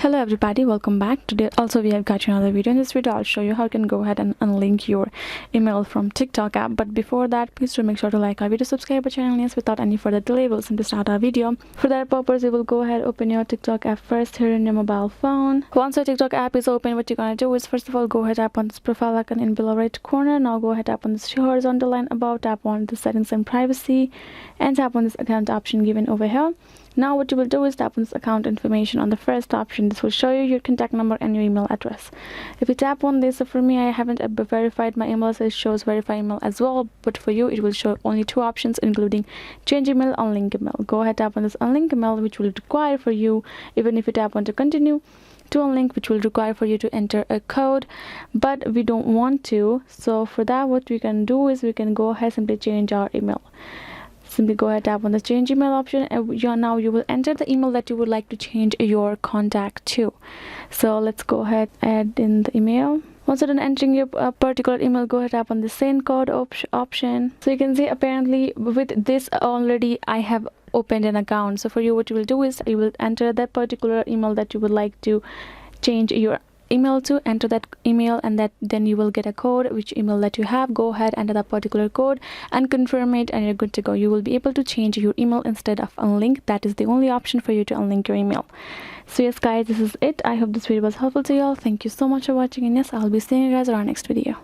Hello everybody, welcome back. Today also we have got you another video. In this video I'll show you how you can go ahead and unlink your email from TikTok app. But before that, please do make sure to like our video, subscribe our channel. Yes, without any further delay, we'll simply start our video. For that purpose, you will go ahead, open your TikTok app first here in your mobile phone. Once your TikTok app is open, what you're gonna do is first of all go ahead, tap on this profile icon in below right corner. Now go ahead, tap on this horizontal line above, tap on the settings and privacy, and tap on this account option given over here. Now what you will do is tap on this account information on the first option. This will show you your contact number and your email address. If you tap on this, so for me, I haven't verified my email, so it shows verify email as well, but for you it will show only two options, including change email, unlink email. Go ahead, tap on this unlink email, which will require for you, even if you tap on to continue, to unlink, which will require for you to enter a code, but we don't want to. So for that, what we can do is we can go ahead, simply change our email. Simply go ahead, tap on the change email option, and now you will enter the email that you would like to change your contact to. So let's go ahead, add in the email. Once you're done entering your particular email, go ahead, tap on the send code option. So you can see apparently with this already I have opened an account. So for you, what you will do is you will enter that particular email that you would like to change your email to, enter that email, and then you will get a code. Which email that you have, go ahead, enter that particular code and confirm it, and you're good to go. You will be able to change your email instead of unlink. That is the only option for you to unlink your email. So yes guys, this is it. I hope this video was helpful to you all. Thank you so much for watching, and yes, I'll be seeing you guys in our next video.